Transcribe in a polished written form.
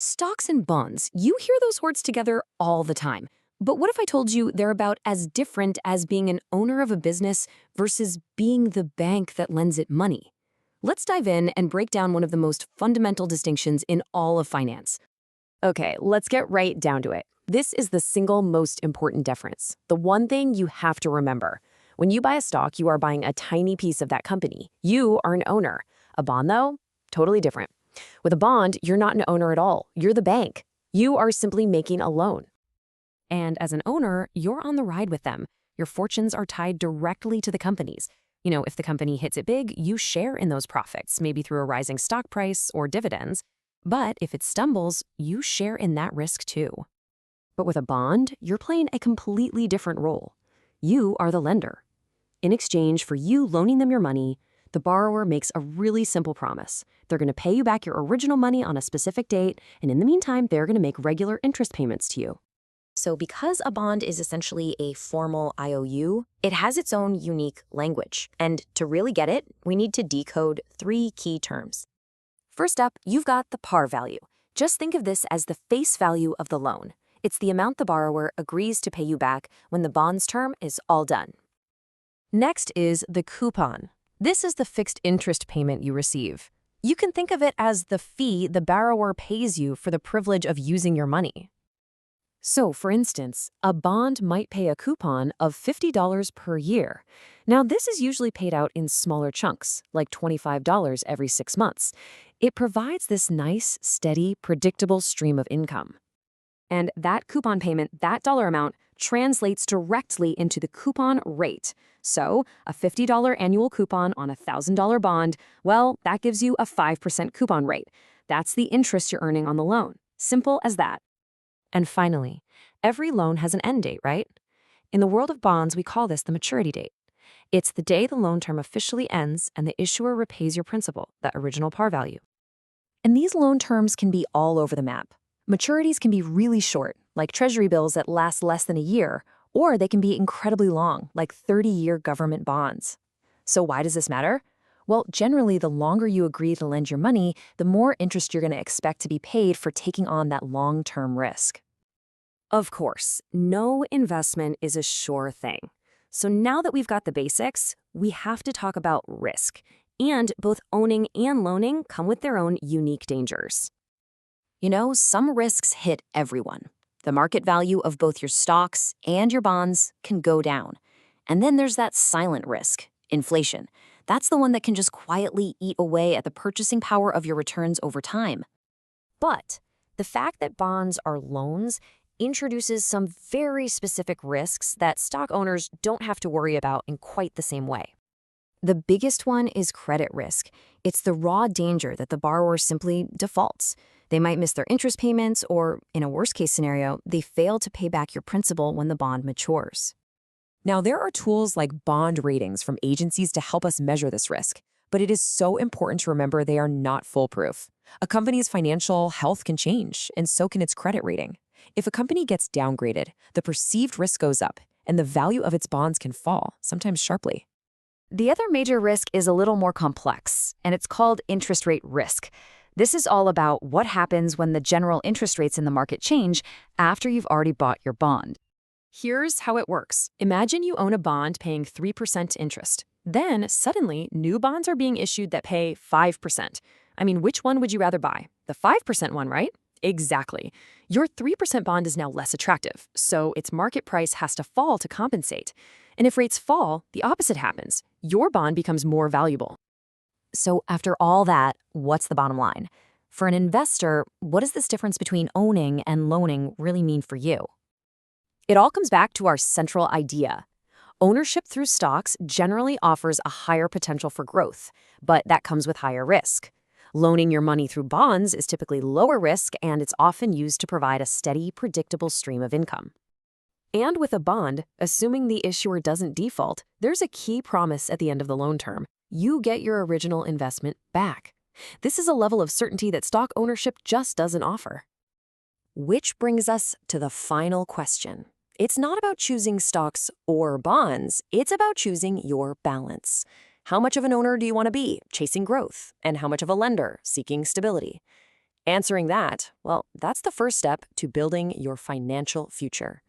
Stocks and bonds, you hear those words together all the time. But what if I told you they're about as different as being an owner of a business versus being the bank that lends it money? Let's dive in and break down one of the most fundamental distinctions in all of finance. Okay, let's get right down to it. This is the single most important difference, the one thing you have to remember. When you buy a stock, you are buying a tiny piece of that company. You are an owner. A bond, though, totally different. With a bond, you're not an owner at all. You're the bank. You are simply making a loan. And as an owner, you're on the ride with them. Your fortunes are tied directly to the company's. If the company hits it big, you share in those profits, maybe through a rising stock price or dividends. But if it stumbles, you share in that risk too. But with a bond, you're playing a completely different role. You are the lender. In exchange for you loaning them your money, the borrower makes a really simple promise. They're going to pay you back your original money on a specific date, and in the meantime, they're going to make regular interest payments to you. So because a bond is essentially a formal IOU, it has its own unique language. And to really get it, we need to decode three key terms. First up, you've got the par value. Just think of this as the face value of the loan. It's the amount the borrower agrees to pay you back when the bond's term is all done. Next is the coupon. This is the fixed interest payment you receive. You can think of it as the fee the borrower pays you for the privilege of using your money. So, for instance, a bond might pay a coupon of $50 per year. Now, this is usually paid out in smaller chunks, like $25 every 6 months. It provides this nice, steady, predictable stream of income. And that coupon payment, that dollar amount, translates directly into the coupon rate. So, a $50 annual coupon on a $1,000 bond, well, that gives you a 5% coupon rate. That's the interest you're earning on the loan. Simple as that. And finally, every loan has an end date, right? In the world of bonds, we call this the maturity date. It's the day the loan term officially ends and the issuer repays your principal, that original par value. And these loan terms can be all over the map. Maturities can be really short, like treasury bills that last less than a year, or they can be incredibly long, like 30-year government bonds. So why does this matter? Well, generally, the longer you agree to lend your money, the more interest you're going to expect to be paid for taking on that long-term risk. Of course, no investment is a sure thing. So now that we've got the basics, we have to talk about risk. And both owning and loaning come with their own unique dangers. Some risks hit everyone. The market value of both your stocks and your bonds can go down. And then there's that silent risk, inflation. That's the one that can just quietly eat away at the purchasing power of your returns over time. But the fact that bonds are loans introduces some very specific risks that stock owners don't have to worry about in quite the same way. The biggest one is credit risk. It's the raw danger that the borrower simply defaults. They might miss their interest payments, or, in a worst-case scenario, they fail to pay back your principal when the bond matures. Now, there are tools like bond ratings from agencies to help us measure this risk, but it is so important to remember they are not foolproof. A company's financial health can change, and so can its credit rating. If a company gets downgraded, the perceived risk goes up, and the value of its bonds can fall, sometimes sharply. The other major risk is a little more complex, and it's called interest rate risk. This is all about what happens when the general interest rates in the market change after you've already bought your bond. Here's how it works. Imagine you own a bond paying 3% interest. Then, suddenly, new bonds are being issued that pay 5%. Which one would you rather buy? The 5% one, right? Exactly. Your 3% bond is now less attractive, so its market price has to fall to compensate. And if rates fall, the opposite happens. Your bond becomes more valuable. So after all that, what's the bottom line? For an investor, what does this difference between owning and loaning really mean for you? It all comes back to our central idea. Ownership through stocks generally offers a higher potential for growth, but that comes with higher risk. Loaning your money through bonds is typically lower risk, and it's often used to provide a steady, predictable stream of income. And with a bond, assuming the issuer doesn't default, there's a key promise at the end of the loan term. You get your original investment back. This is a level of certainty that stock ownership just doesn't offer. Which brings us to the final question. It's not about choosing stocks or bonds. It's about choosing your balance. How much of an owner do you want to be, chasing growth, and how much of a lender, seeking stability? Answering that, well, that's the first step to building your financial future.